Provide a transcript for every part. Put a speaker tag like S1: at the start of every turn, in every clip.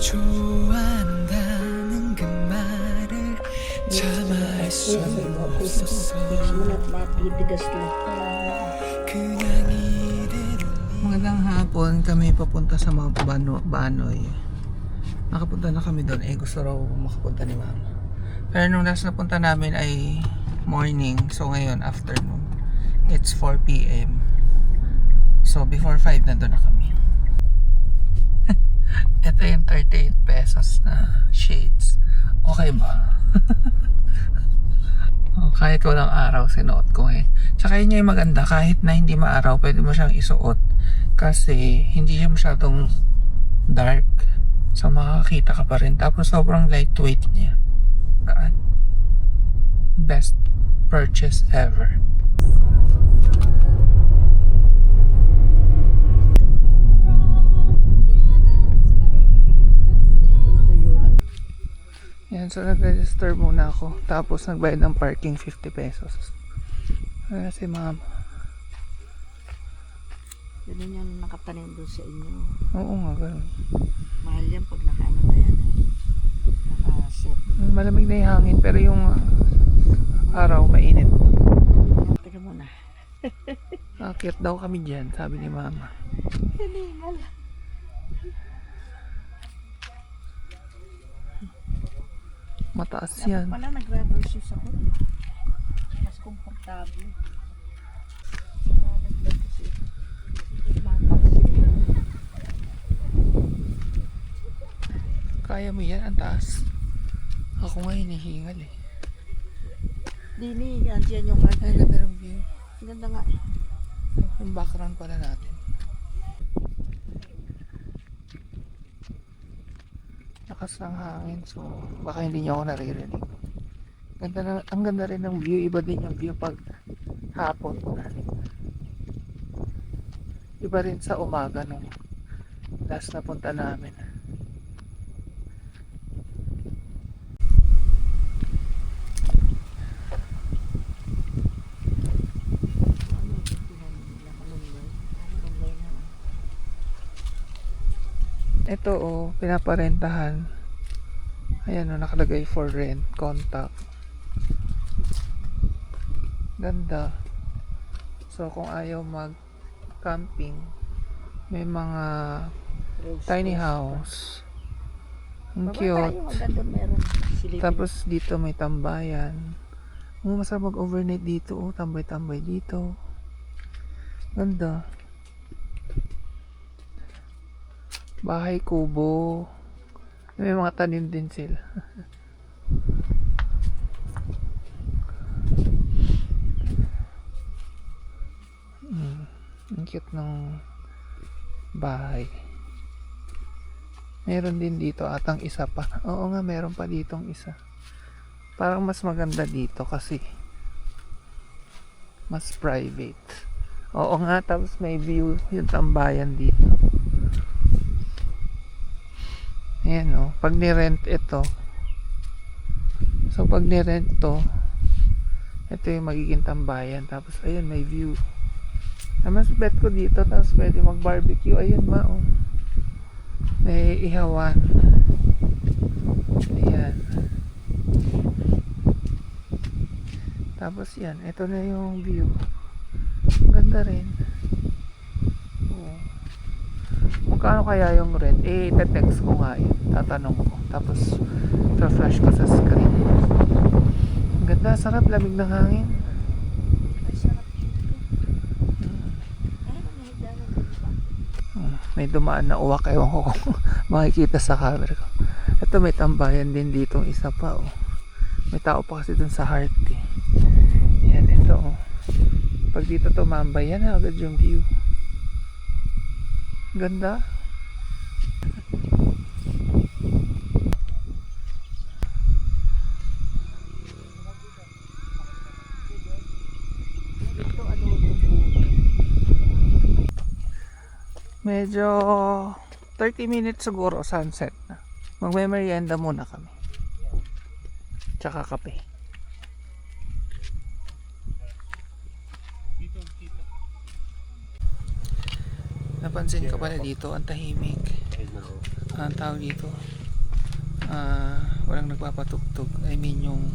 S1: 좋아한다는 그 말을 참아 할 수 없었어. 그냥 이대로. Magandang hapon, kami papunta sa mga Banoy. Nakapunta na kami doon, gusto raw makapunta ni mama. Pero nung last na punta namin ay morning, so ngayon afternoon. It's 4 p.m. So before 5 nandun na kami. Ito yung 38 pesos na shades. Okay ba? Kahit walang araw sinuot ko eh. Tsaka yun yung maganda, kahit na hindi maaraw pwede mo siyang isuot kasi hindi siya masyadong dark, so makakita ka pa rin. Tapos sobrang lightweight niya. Gaan. Best purchase ever. Yan, so nag-register muna ako. Tapos nagbayad ng parking 50 pesos. Ayan si mama.
S2: Ganun yung nakatanim doon sa inyo.
S1: Oo nga, ganun.
S2: Mahal yan pag nakaano na yan. Nakaset.
S1: Malamig na yung hangin pero yung araw mainit.
S2: Teka muna.
S1: Akit daw kami dyan, sabi ni mama.
S2: Hiningal.
S1: Mataas
S2: Dapat
S1: yan.
S2: pala nag-rubber shoes ako. Mas komportable.
S1: Kaya mo yan, ang taas. Ako nga hinihingal eh.
S2: Dini, yan yung
S1: Ay, ganda ng view.
S2: ganda nga eh.
S1: Yung background pala natin. Lakas ng hangin, so baka hindi niyo ako naririnig. Ganda na, ang ganda rin ng view. Iba din yung view pag hapon. Iba rin sa umaga nung last na punta namin. Ito pinaparentahan. Ayan nakalagay for rent, contact. Ganda. So kung ayaw mag camping, may mga tiny house. Ang cute. Tapos dito may tambayan. Masarap mag-overnight dito. Tambay-tambay dito. Ganda. Bahay kubo. May mga tanim din sila. Ang cute ng bahay. Meron din dito atang isa pa. Oo nga, meron pa ditong isa. Parang mas maganda dito kasi mas private. Oo nga, tapos may view yung tambayan dito. Ayan pag ni-rent ito. So pag ni-rent to, ito yung magiging tambayan. Tapos ayun, may view. Mas bet ko dito, tapos pwede mag-barbecue. Ayun may ihawan. Ayan. Tapos yan, ito na yung view. Ganda rin. Magkano kaya yung rent? Ite-text ko nga yun. Tatanong ko. Tapos flash ko sa screen. Ang ganda, sarap, lamig ng hangin. May dumaan na uwak, ewan ko kung makikita sa camera ko. Ito may tambayan din ditong isa pa May tao pa kasi dun sa heart eh. Yan, ito pag dito tumambay, yan agad yung view. Ganda. Medyo 30 minutes siguro sunset na. Magme-merienda muna kami. Tsaka kape. Napansin ko pala dito ang tahimik. ang tawag dito, walang nagpapatugtog. I mean yung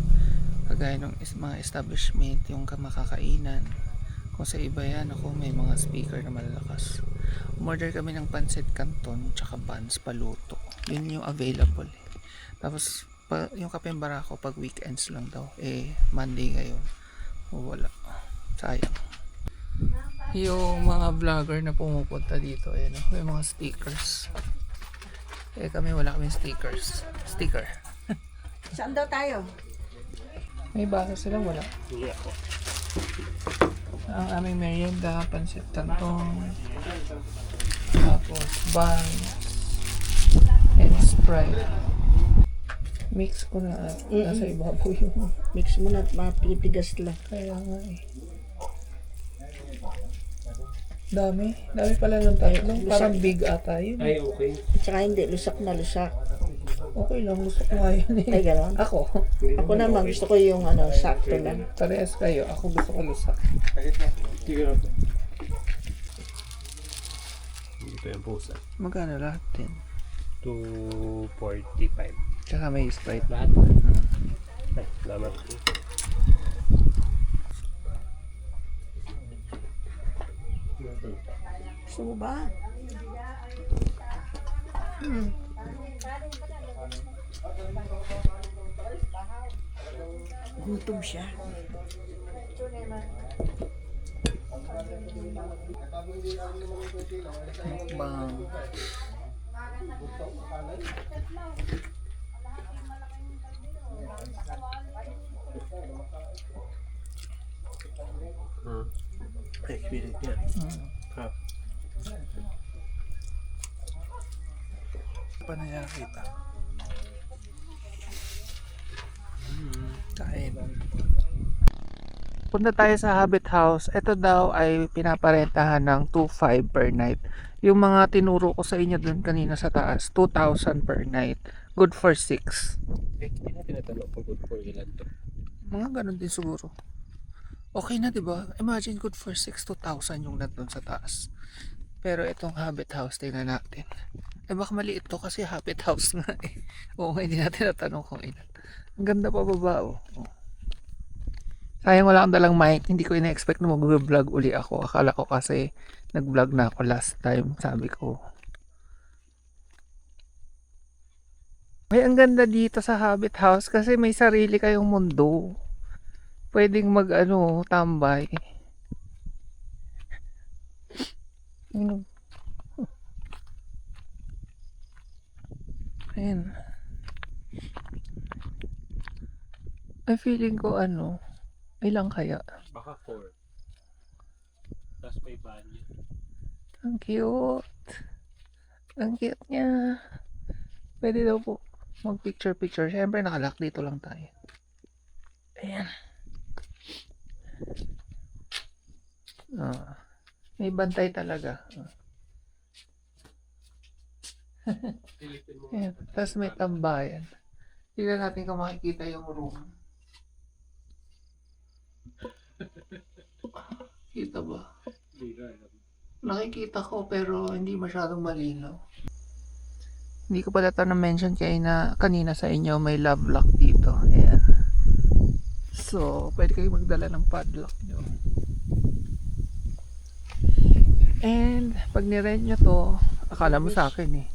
S1: kagaya ng mga establishment, yung makakainan. Kung sa iba yan, ako may mga speaker na malalakas. Umorder kami ng pancit canton tsaka buns paluto. Yun yung available. Tapos yung kape barako pag weekends lang daw. Monday ngayon. Wala. Sayang. Yung mga vlogger na pumupunta dito, ayan, may mga stickers. Kami wala kaming stickers. Sticker.
S2: Saan daw tayo?
S1: May basa sila, wala. Ang aming merienda, pancit canton, tapos buns, and Sprite. Mix ko na nasa ibabaw yung
S2: Mix mo na at matitigas lang.
S1: kaya nga eh. Dami pala ng tatlo. Parang big ata yun.
S3: Ay, okay.
S2: At saka hindi, lusak na lusak.
S1: Okay lang, gusto ko nga yun eh.
S2: Ay, gano'n?
S1: Ako,
S2: Ako naman, gusto ko yung sakto lang.
S1: parehas kayo. Ako gusto ko lusak.
S3: Sige na po. Ito yung pusa.
S1: Magkano lahat din?
S3: 245.
S1: Tsaka may Sprite.
S3: Lahat? Ay, salamat.
S2: Gusto mo ba? Gutom siya.
S1: Bang.
S3: Experience niya. Ha.
S1: Pa na nakita. Kain. Punta tayo sa Habit House. Ito daw ay pinaparentahan ng 2,500 per night. Yung mga tinuro ko sa inyo dun kanina sa taas, 2,000 per night. Good for 6.
S3: Hindi na tinatanong kung good for ilan to.
S1: Mga ganun din siguro. Okay na, 'di ba? Imagine good for 6 to 1,000 yung nandun sa taas. Pero itong Habit House, tingnan natin. Baka maliit to kasi Habit House nga eh. Oo, hindi natin natanong kung ilan. Ang ganda pa baba, oh. Sayang wala akong dalang mic. Hindi ko ina-expect na mag-vlog uli ako. Akala ko kasi nag-vlog na ako last time. Sabi ko. Ay, ang ganda dito sa Habit House kasi may sarili kayong mundo. Pwedeng tambay. Ayan. Ay, feeling ko ilang kaya?
S3: Baka 4. Tapos may banyo.
S1: Ang cute. Ang cute niya. Pwede daw po mag-picture. Siyempre nakalock dito lang tayo. Ayan. May bantay talaga. Ayan. Tapos may tambayan. Tignan natin kung makikita yung room. Kita ba? Nakikita ko pero hindi masyadong malinaw. Hindi ko pala ito na-mention kanina sa inyo, may love lock dito. Ayan. So, pwede kayo magdala ng padlock nyo. And, pag nirent nyo to, akala mo sa akin eh.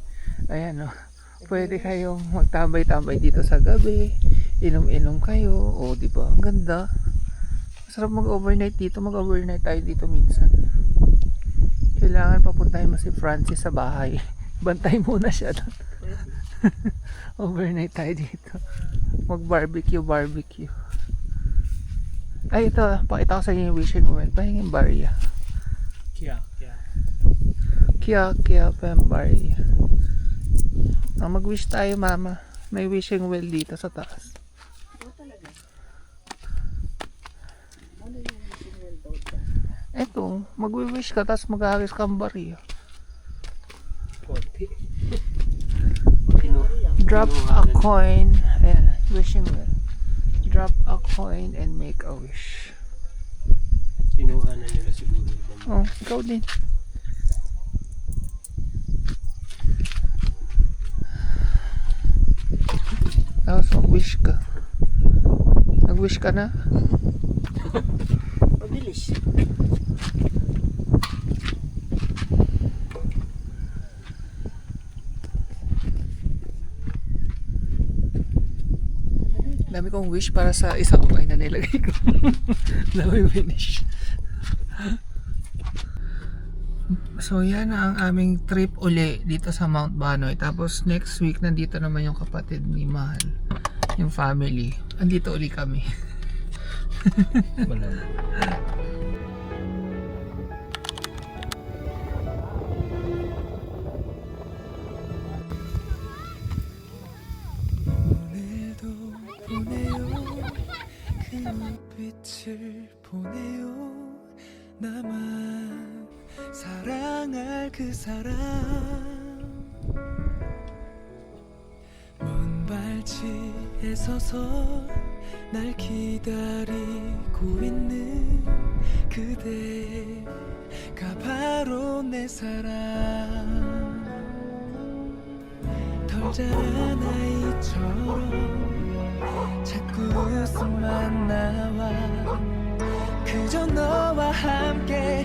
S1: Ayan o. Pwede kayong magtambay-tambay dito sa gabi. Inom-inom kayo. O, diba? Ang ganda. Masarap mag-overnight dito. Mag-overnight tayo dito minsan. Kailangan papuntahin mo si Francis sa bahay. Bantay muna siya doon. Overnight tayo dito. Mag-barbecue. Ay, ito. Pakita ko sa inyo yung wishing well. Pahingin barya. Kia Pembarya. Mag-wish tayo, mama. May wishing well dito sa taas. Eto, mag-wish ka tapos mag-ahagis kang barya. Drop a coin. Ayan, wishing well. Drop a coin and make a wish.
S3: Kinuha na nila siguro.
S1: Oh, ikaw din. Mag-wish ka. Nag-wish ka na?
S2: Mabilis.
S1: Dami kong wish para sa isang buhay na nilagay ko. Dami wish. So yan na ang aming trip uli dito sa Mount Banoy. Tapos next week nandito naman yung kapatid ni Mahal, yung family. Andito uli kami. 오늘도 보내요 그 눈빛을 보내요 나만 사랑할 그 사람 먼 발치에 서서 날 기다리고 있는 그대가 바로 내 사랑 덜 자란 아이처럼 자꾸 웃음만 나와 그저 너와 함께